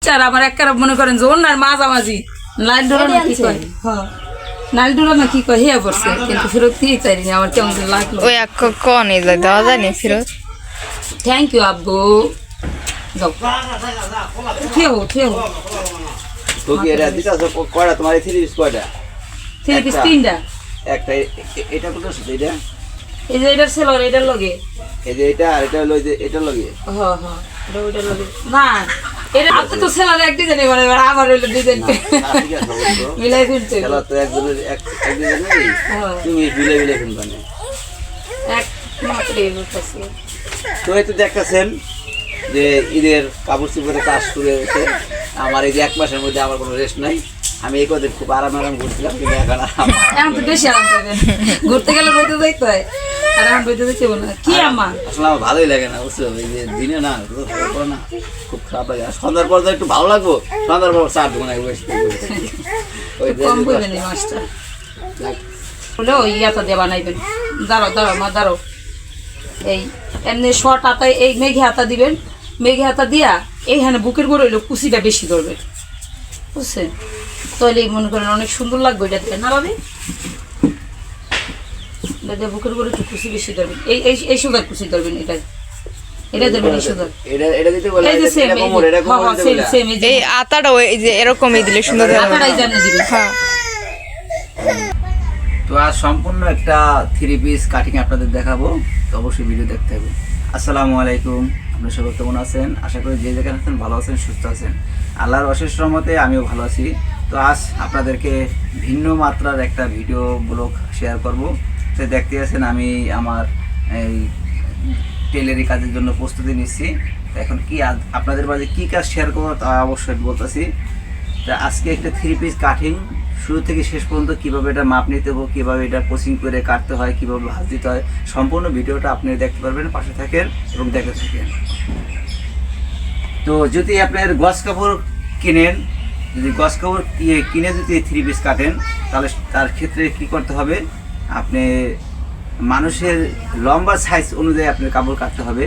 চার আমার এক কারণ মনে করেন যে ওনার মাঝামাঝি লাইল ডোরা না কি কয় নাইল ডোরা না কি কয় হিয়া পড়ছে কিন্তু ফেরত দিয়ে চাইনি আমার কেমন লাগলো ওই এক কোন দেওয়া যায় না ফেরত। থ্যাংক ইউ আব্বু যাও থেও তো কি এটা দিতাছো কয়টা তোমার থ্রি পিস কয়টা? থ্রি পিস তিনটা একটা এটা কত আছে এটা? এই যে এটার সেলর এটার লগে এই যে এটা আর এটা হলো যে এটা লগে হ্যাঁ হ্যাঁ এটা ওইটার লগে না এটা আপনি তো সেলর এক ডিজাইন এবারে আমার হইলো ডিজাইন ঠিক আছে বলতো মিলাই ফেলতে চলো তো একজনের এক ডিজাইন নেই তুমি বিলে ফেলবা না এক মাত্রই বলতেছি তো এই তো দেখতেছেন যে ঈদের কাপড় চোপড়ে কাজ শুরু হয়েছে। আমার এই যে এক মাসের মধ্যে আমার কোনো রেস্ট নাই। আমি এই কদিন খুব আরাম ঘুরছিলাম কিন্তু এখন তো বেশি আরাম পাবেন ঘুরতে গেলে রইতে যাইতে হয় আর এখন রইতে যাইতে না কি আমার আসলে আমার ভালোই লাগে না বুঝছো এই যে দিনে না না খুব খারাপ লাগে আর সন্ধ্যার পর একটু ভালো লাগবো সন্ধ্যার পর চার দোকানে বসে ওই কম বলবেন এই মাছটা বলে ওই ইয়াটা দিয়ে বানাইবেন দাঁড়াও মা দাঁড়াও এই এমনি শর্ট হাতায় এই মেঘে হাতা দিবেন মেঘে হাতা দিয়া এইখানে বুকের করে হইলো কুচিটা বেশি ধরবেন বুঝছেন তাহলে মনে করেন অনেক সুন্দর লাগবে এটা দিয়ে না ভাবি বুকের করে একটু কুচি বেশি ধরবেন এই সুগার কুচি ধরবেন এটা ধরবেন এই সুগার এটা দিতে বলে এই যে সেম সেম এই আতাটা ওই যে এরকমই দিলে সুন্দর হবে। আটাটাই জানে দিবেন হ্যাঁ তো আজ সম্পূর্ণ একটা থ্রি পিস কাটিং আপনাদের দেখাবো তো অবশ্যই ভিডিও দেখতে হবে। আসসালামু আলাইকুম, আপনারা সবাই কেমন আছেন? আশা করি যে যেখানে আছেন ভালো আছেন, সুস্থ আছেন। আল্লাহর অশেষ রহমতে আমিও ভালো আছি। তো আজ আপনাদেরকে ভিন্ন মাত্রার একটা ভিডিও ব্লগ শেয়ার করব। তো দেখতে আছেন আমি আমার এই টেলারি কাজের জন্য প্রস্তুতি নিচ্ছি। তো এখন কি আপনাদের মাঝে কী কাজ শেয়ার করবো তা অবশ্যই বলতেছি। তা আজকে একটা থ্রি পিস কাটিং শুরু থেকে শেষ পর্যন্ত কীভাবে এটা মাপ নিতে হবে, কীভাবে এটা কোচিং করে কাটতে হয়, কীভাবে ভাঁজ দিতে হয়, সম্পূর্ণ ভিডিওটা আপনি দেখতে পারবেন। পাশে থাকেন এবং দেখতে থাকেন। তো যদি আপনার গজ কাপড় কিনেন, যদি গজ কাপড় কিনে যদি থ্রি পিস কাটেন তাহলে তার ক্ষেত্রে কি করতে হবে, আপনি মানুষের লম্বা সাইজ অনুযায়ী আপনার কাপড় কাটতে হবে।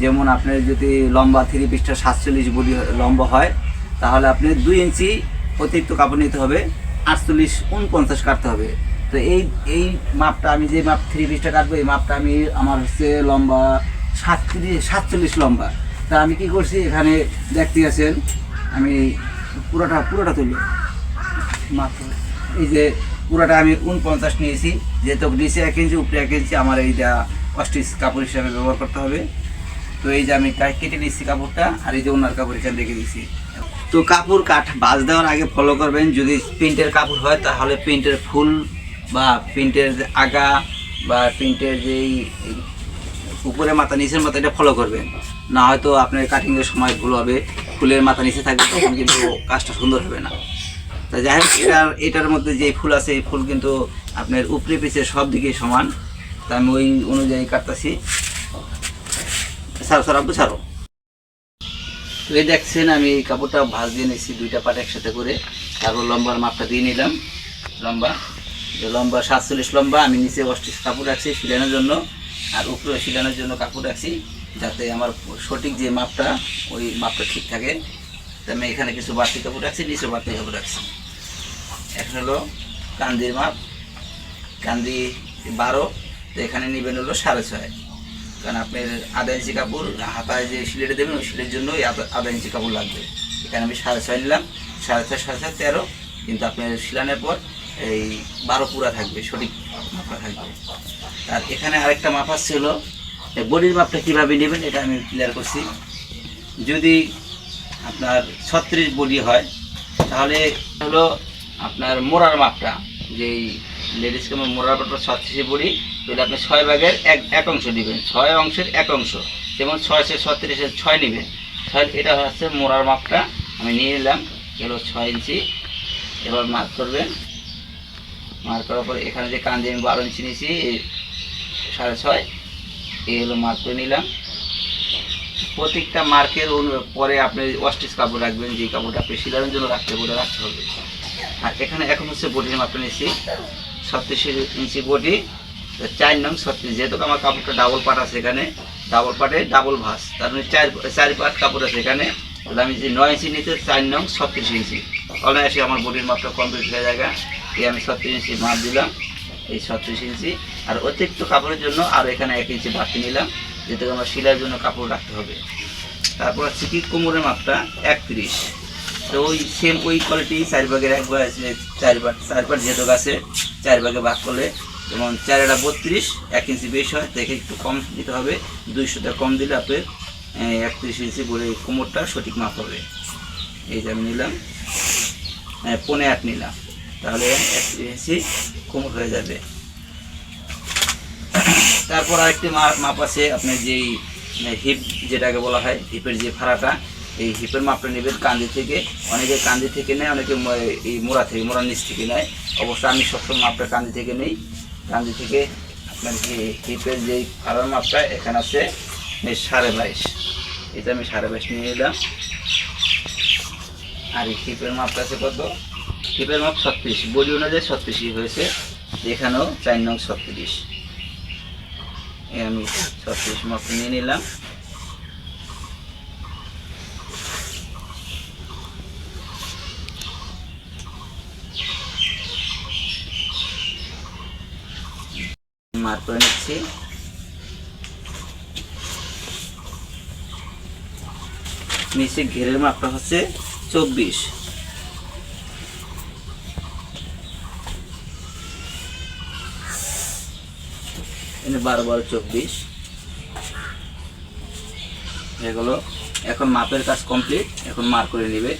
যেমন আপনার যদি লম্বা থ্রি পিসটা 47 বডি লম্বা হয় তাহলে আপনি 2 ইঞ্চি অতিরিক্ত কাপড় নিতে হবে, 48-49 কাটতে হবে। তো এই মাপটা আমি যে মাপ থ্রি পিসটা কাটবো এই মাপটা আমার হচ্ছে লম্বা 47 লম্বা। তা আমি কি করছি এখানে দেখতে আছেন আমি পুরোটা তুলি মাপ এই যে পুরোটা আমি 49 নিয়েছি, যেহেতু নিচে 1 ইঞ্চি উপরে 1 ইঞ্চি আমার এইটা অস্টিচ কাপড় হিসাবে ব্যবহার করতে হবে। তো এই যে আমি কেটে নিচ্ছি কাপড়টা আর এই যে ওনার কাপড় এখানে রেখে দিচ্ছি। তো কাপড় ভাঁজ দেওয়ার আগে ফলো করবেন, যদি প্রিন্টের কাপড় হয় তাহলে প্রিন্টের ফুল বা প্রিন্টের আগা বা প্রিন্টের যেই উপরে মাথা নিচের মাথা এটা ফলো করবেন, না হয়তো আপনার কাটিংয়ের সময় ভুল হবে, ফুলের মাথা নিচে থাকবে তখন কিন্তু কাজটা সুন্দর হবে না। তা যাই হোক এটার মধ্যে যে ফুল আছে এই ফুল কিন্তু আপনার উপরে পিছে সব দিকেই সমান। তা আমি ওই অনুযায়ী কাটতেছি। ছাড়ো তো এই দেখছেন আমি কাপড়টা ভাঁজ দিয়ে নিচ্ছি 2টা পাট একসাথে করে। তারপর লম্বার মাপটা দিয়ে নিলাম। লম্বা 47 লম্বা। আমি নিচে অস্টিচ কাপড় রাখছি সিলানোর জন্য আর উপরে সিলানোর জন্য কাপড় রাখছি যাতে আমার সঠিক যে মাপটা ওই মাপটা ঠিক থাকে। তো আমি এখানে কিছু বাড়তি কাপড় রাখছি, নিচে বাড়তি কাপড় রাখছি। এখন হলো কান্দির মাপ, কান্দি 12, তো এখানে নেবেন হলো 6.5, কারণ আপনার 1/2 ইঞ্চি কাপড় হাতায় যে সিলেটে দেবেন ওই সিলের জন্য ওই 1/2 ইঞ্চি কাপড় লাগবে। এখানে আমি 6.5 নিলাম, 6.5 13, কিন্তু আপনার সিলানোর পর এই 12 পুরা থাকবে, সঠিক মাপটা থাকবে। আর এখানে আরেকটা মাপ আছে হলো বডির মাপটা কীভাবে নেবেন এটা আমি ক্লিয়ার করছি। যদি আপনার 36 বডি হয় তাহলে হলো আপনার মোড়ার মাপটা, যেই লেডিস কাপড় মোড়ার মাপটা 36 বডি, তাহলে আপনি 6 ভাগের 1 অংশ নেবেন, 6 অংশের 1 অংশ, যেমন 636-এর 6 নেবেন। তাহলে এটা হচ্ছে মোড়ার মাপটা আমি নিয়ে নিলাম, এগুলো 6 ইঞ্চি। এবার মার্ক করবেন, মার্ক করার পরে এখানে যে কান্দি আমি 12 ইঞ্চি নিয়েছি 6.5, এই হলো মার্ক করে নিলাম। প্রত্যেকটা মার্কের পরে আপনি অস্টিচ কাপড় রাখবেন, যে কাপড়টা আপনি সিলানোর জন্য রাখতে হবে। আর এখানে এখন হচ্ছে বডির মাপটা নিচ্ছি 36 ইঞ্চি বডি, 4 নং 36, যেহেতু আমার কাপড়টা ডাবল পাট আছে, এখানে ডাবল পাটে ডাবল ভাঁজ, তার মানে 4 পাট কাপড় আছে, এখানে তাহলে আমি যে 9 ইঞ্চি নিতে 4 নং 36 ইঞ্চি অনায়াসে আমার বডির মাপটা কমপ্লিট হয়ে জায়গা। এই আমি 36 ইঞ্চি মাপ দিলাম, এই 36 ইঞ্চি। আর অতিরিক্ত কাপড়ের জন্য আর এখানে 1 ইঞ্চি বাড়তি নিলাম, যেটা আমার সেলাইয়ের জন্য কাপড় রাখতে হবে। তারপর হচ্ছে কি কোমরের মাপটা 31। তো ওই সেম ওই কোয়ালিটি 4 ভাগের 1 ভাগ আছে, 4 ভাগ যেহেতু আছে 4 ভাগে ভাগ করলে যেমন 4 এটা 32, 1 ইঞ্চি বেশি হয়, দেখে একটু কম দিতে হবে। 200টা কম দিলে আপনার 31 ইঞ্চি বলে কোমরটা সঠিক মাপ হবে। এই যে আমি নিলাম 5.8 নিলাম, তাহলে 31 ইঞ্চি কোমর হয়ে যাবে। তারপর আরেকটি মাপ আছে আপনার যেই হিপ যেটাকে বলা হয়, হিপের যে ফাড়াটা, এই হিপের মাপটা নেবেন কাঁধি থেকে। অনেকে কাঁধি থেকে নেয়, অনেকে এই মোড়া থেকে, মোড়ার নিচ থেকে নেয়। অবশ্য আমি সবসময় মাপটা কাঁধি থেকে নেই। কাঁধি থেকে আপনার হিপের যেই ফাড়ার মাপটা এখানে আছে 22.5, এটা আমি 22.5 নিয়ে নিলাম। আর এই হিপের মাপটা আছে কত? হিপের মাপ 36, বডি অনুযায়ী 36 হয়েছে, এখানেও 4 নং 36। আমি 36 মাপ নিয়ে নিলাম। মার্ক করে নিচ্ছি। নিচে ঘেরের মাপটা হচ্ছে 24, এনে 12-12-24 এগুলো। এখন মাপের কাজ কমপ্লিট, এখন মার্ক করে নেবে।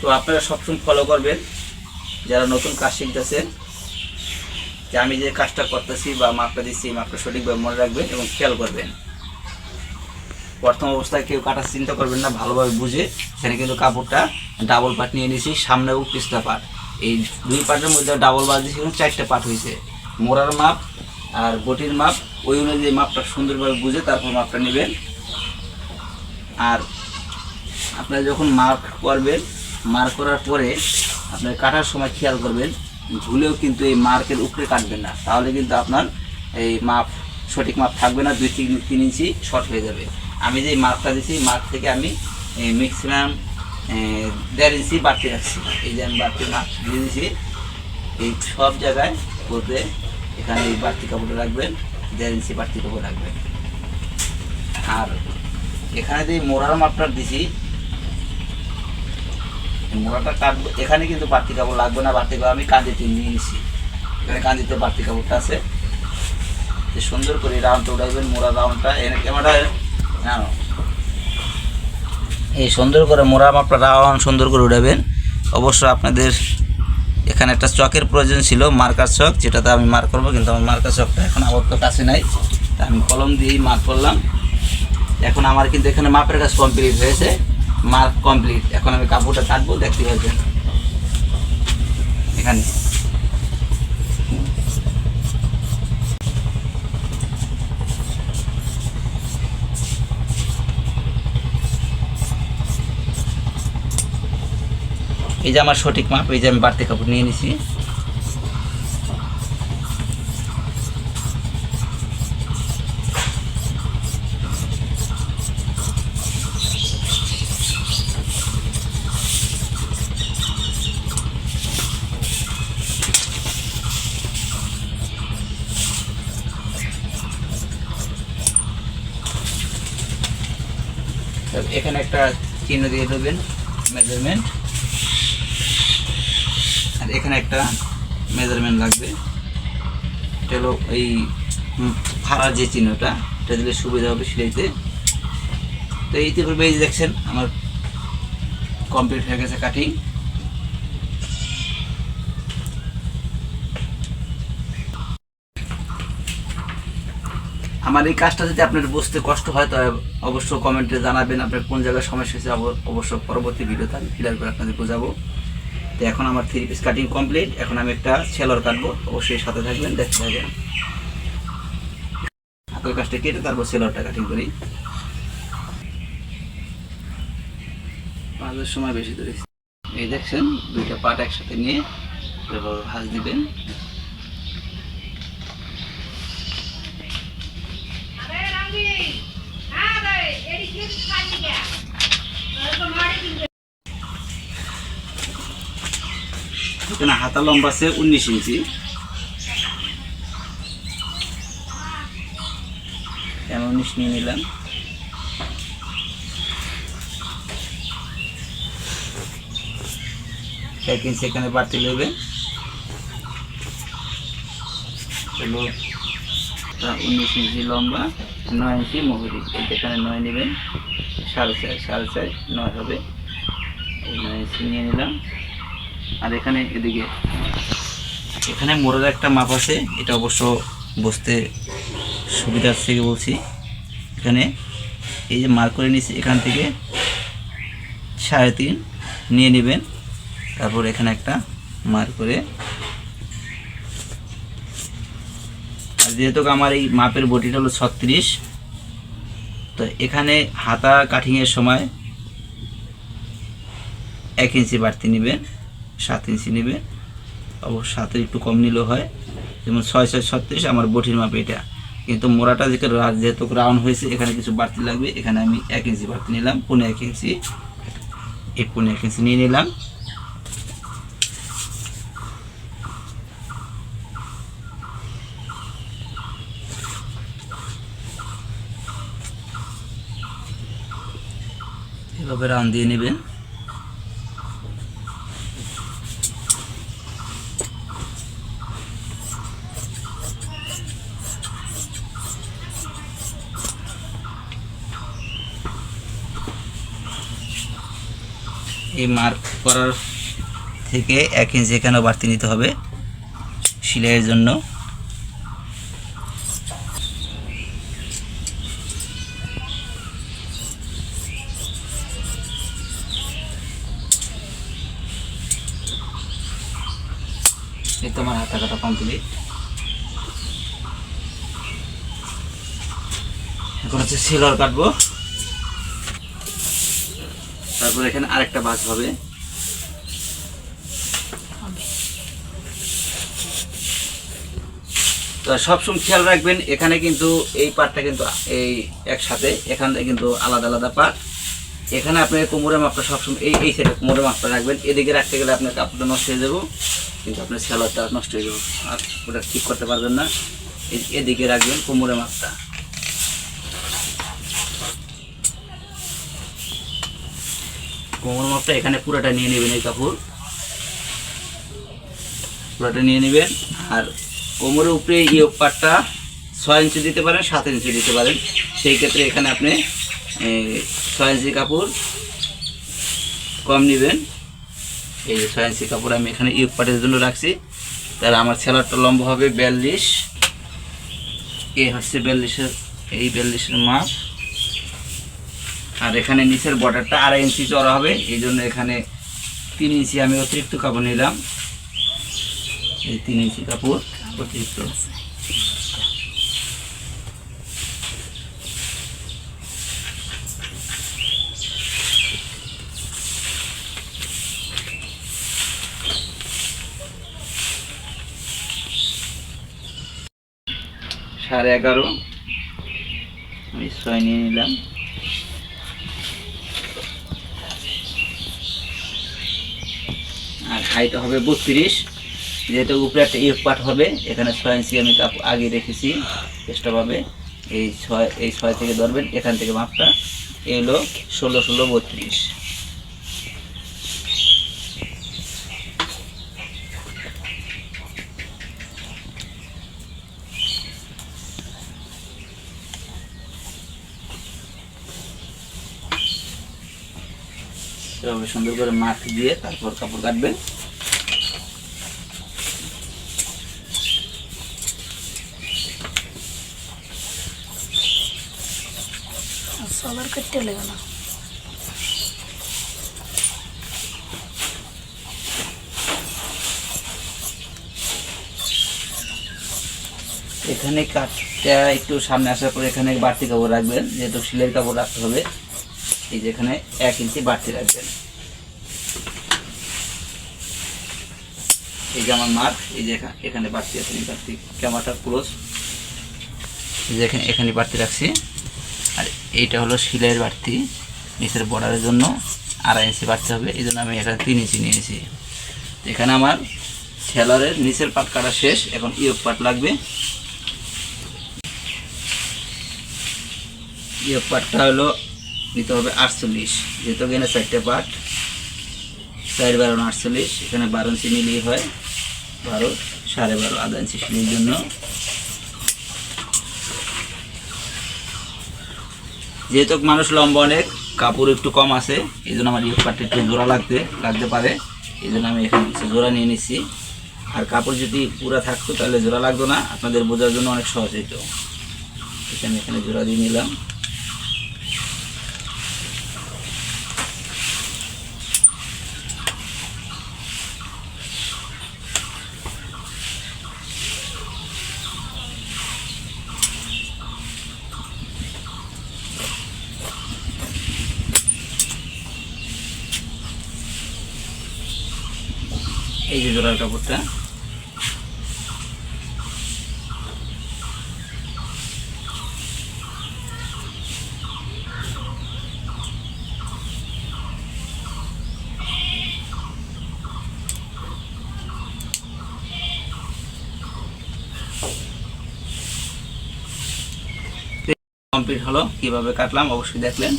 তো আপনারা সবসময় ফলো করবেন যারা নতুন কাজ শিখতেছেন, যে আমি যে কাজটা করতেছি বা মাপটা দিচ্ছি, এই মাপটা সঠিকভাবে মনে রাখবেন এবং খেয়াল করবেন। প্রথম অবস্থায় কেউ কাটার চিন্তা করবেন না, ভালোভাবে বুঝে। এখানে কিন্তু কাপড়টা ডাবল পার্ট নিয়ে নিয়েছি, সামনে ও পিছলা পার্ট, এই 2 পার্টের মধ্যে ডাবল বার দিয়েছি, 4টে পার্ট হয়েছে। মোড়ার মাপ আর বটির মাপ ওই অনুযায়ী মাপটা সুন্দরভাবে বুঝে তারপর মাপটা নেবেন। আর আপনারা যখন মার্ক করবেন, মার্ক করার পরে আপনার কাটার সময় খেয়াল করবেন, ভুলেও কিন্তু এই মার্কের উপরে কাটবেন না, তাহলে কিন্তু আপনার এই মাপ সঠিক মাপ থাকবে না, 2-3 ইঞ্চি শর্ট হয়ে যাবে। আমি যে মার্কটা দিচ্ছি, মার্ক থেকে আমি ম্যাক্সিমাম 1.5 ইঞ্চি বাড়তি রাখছি। এই যে আমি বাড়তি মার্ক দিয়ে দিয়েছি, এই সব জায়গায় বলতে এখানে এই বাড়তি কাপড়টা রাখবেন, 1.5 ইঞ্চি বাড়তি কাপড় রাখবেন। আর এখানে যে মোড়ার মাপটা দিছি, মোড়াটা কাটবো, এখানে কিন্তু বাড়তি কাপড় লাগবে না। বাড়তি কাপড় আমি কাঁদিতে নিয়ে নিছি, এখানে কাঁদিতে বাড়তি কাপড়টা আছে। সুন্দর করে রাউন্ডটা উঠাইবেন, মোড়া রাউন্ডটা এনে ক্যামেরা এই সুন্দর করে মোড়া মাপটা রাউন্ড সুন্দর করে উঠাবেন। অবশ্য আপনাদের এখানে একটা চকের প্রয়োজন ছিল, মার্কার চক, যেটাতে আমি মার্ক করবো, কিন্তু আমার মার্কার চকটা এখন আমার তো কাছে নাই, তা আমি কলম দিয়েই মার্ক করলাম। এখন আমার কিন্তু এখানে মাপের কাজ কমপ্লিট হয়েছে, মার্ক কমপ্লিট। এখন আমি কাপড়টা কাটবো, দেখতে পাচ্ছেন এখানে। এই যে আমার সঠিক মাপ, এই যে আমি বাড়তি কাপড় নিয়ে নিছি। এখানে একটা চিহ্ন দিয়ে দেবেন মেজারমেন্ট, আর এখানে একটা মেজারমেন্ট লাগবে। এটা হলো এই ফাড়ার যে চিহ্নটা, এটা দিলে সুবিধা হবে সিলাইতে। তো এইতে করবে, এই যে দেখছেন আমার কমপ্লিট হয়ে গেছে কাটিং। আমার এই কাজটা যদি আপনার বুঝতে কষ্ট হয়, তবে অবশ্য কমেন্টে জানাবেন আপনার কোন জায়গায় সমস্যা হয়েছে। অবশ্য পরবর্তী ভিডিওতে আমি ক্লিয়ার করে আপনাদের বোঝাবো। তো এখন আমার 3 পিস কাটিং কমপ্লিট, এখন আমি একটা সেলর কাটবো, অবশ্যই সাথে থাকবেন, দেখতে থাকবেন। হাতের কাজটা কেটে তারপর সেলরটা কাটিং করি। কাজের সময় বেশি ধরে এই দেখছেন দুইটা পাট একসাথে নিয়ে এভাবে ভাঁজ দিবেন। এখানে হাতা লম্বা আছে 19 ইঞ্চি, আমি 19 নিয়ে নিলাম। এক ইঞ্চি এখানে বাড়তি নেবে, হলো 19 ইঞ্চি লম্বা, 9 ইঞ্চি মুহুরি, এখানে 9 নেবেন, 4.5 9 হবে, এই 9 ইঞ্চি নিয়ে নিলাম। আর এখানে এদিকে এখানে মোড়ের একটা মাপ আছে, এটা অবশ্য বুঝতে সুবিধার থেকে বলছি। এখানে এই যে মার্ক করে নিচ্ছি, এখান থেকে 3.5 নিয়ে নেবেন। তারপর এখানে একটা মার্ক করে, আর যেহেতু আমার এই মাপের বটিটা হলো 36, তো এখানে হাতা কাটিংয়ের সময় 1 ইঞ্চি বাড়তি নেবেন, 7 ইঞ্চি নেবেন। অবশ্য 7 একটু কম নিলেও হয়, যেমন 6 36 আমার বটির মাপে এটা, কিন্তু মোড়াটা যেহেতু রাউন্ড হয়েছে এখানে কিছু বাড়তি লাগবে, এখানে আমি 1 ইঞ্চি বাড়তি নিলাম, 1.5 ইঞ্চি, এই 1.5 ইঞ্চি নিয়ে নিলাম। এভাবে রাউন্ড দিয়ে নেবেন। এই মার্ক করার থেকে 1 ইঞ্চি এখানেও বাড়তি নিতে হবে সেলাইয়ের জন্য। এই তো আমার হাতা কাটা কমপ্লিট। এখন হচ্ছে সেলার কাটবো, তারপর এখানে আরেকটা ভাঁজ হবে। তো সবসময় খেয়াল রাখবেন, এখানে কিন্তু এই পাটটা কিন্তু এই একসাথে, এখানে কিন্তু আলাদা আলাদা পাট। এখানে আপনার কোমরের মাপটা সবসময় এই সাইডে কোমরের মাপটা রাখবেন, এদিকে রাখতে গেলে আপনার কাপড়টা নষ্ট হয়ে যাবো, কিন্তু আপনার সেলারটা নষ্ট হয়ে যাবে, আর ওটা ঠিক করতে পারবেন না। এদিকে রাখবেন কোমরের মাপটা। কোমর মাপটা এখানে পুরোটা নিয়ে নেবেন, এই কাপড় পুরোটা নিয়ে নেবেন। আর কোমরের উপরে এই পাটটা 6 ইঞ্চি দিতে পারেন, 7 ইঞ্চি দিতে পারেন, সেই ক্ষেত্রে এখানে আপনি 6 ইঞ্চি কাপড় কম নেবেন। এই যে 6 ইঞ্চি কাপড় আমি এখানে ইউক পাটের জন্য রাখছি। তাহলে আমার সেলারটা লম্বা হবে 42, এই হচ্ছে 42-এর, এই 42-এর মাপ। আর এখানে নিচের বর্ডারটা 2.5 ইঞ্চি চড়া হবে, এই জন্য এখানে 3 ইঞ্চি আমি অতিরিক্ত কাপড় নিলাম। এই 3 ইঞ্চি কাপড় অতিরিক্ত। সাড়ে 11 আমি 6 নিয়ে নিলাম। আর হাইট হবে 32, যেহেতু উপরে একটা ইউক পাট হবে, এখানে 6 ইঞ্চি আমি আগে রেখেছি এক্সট্রাভাবে। এই 6 থেকে ধরবেন, এখান থেকে মাপটা এলো 16 16 32। এভাবে সুন্দর করে মাছ দিয়ে তারপর কাপড় কাটবেন। সবার কাটতে লাগে না, এখানে কাটটা একটু সামনে আসার পর এখানে বাড়তি কাপড় রাখবেন, যেহেতু সিলের কাপড় রাখতে হবে। এই যে এখানে 1 ইঞ্চি বাড়তি রাখবেন। এই যে আমার মার্ক, এই যে এখানে বাড়তি আছে, বাড়তি ক্যামেরাটা ক্লোজ, এই যে এখানে বাড়তি রাখছি। আর এইটা হলো সেলাইয়ের বাড়তি, নিচের বর্ডারের জন্য 2.5 ইঞ্চি বাড়তে হবে, এই জন্য আমি এখানে 3 ইঞ্চি নিয়েছি। এখানে আমার সেলারের নিচের পাট কাটা শেষ, এখন ইয়োক পাট লাগবে। ইয়োক পাটটা হলো নিতে হবে 48, যেহেতু এখানে 4টে পাট, 4 12 48, এখানে 12 ইঞ্চি নিলেই হয়, 12 12.5 আধা ইঞ্চি সেলাইয়ের জন্য। যেহেতু মানুষ লম্বা অনেক, কাপড় একটু কম আছে, এই জন্য আমার ইয়োক পাটটা একটু জোড়া লাগতে পারে, এই জন্য আমি এখানে কিছু জোড়া নিয়ে নিচ্ছি। আর কাপড় যদি পুরা থাকতো তাহলে জোড়া লাগতো না, আপনাদের বোঝার জন্য অনেক সহজ হতো। আমি এখানে জোড়া দিয়ে নিলাম। এই যে জোড়ার কাপড়টা, কমপ্লিট হলো। কিভাবে কাটলাম অবশ্যই দেখলেন।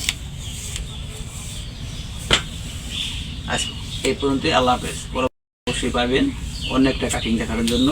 আজ এই পর্যন্তই, আল্লাহ হাফেজ। অবশ্যই পাবেন অন্য একটা কাটিং দেখানোর জন্য।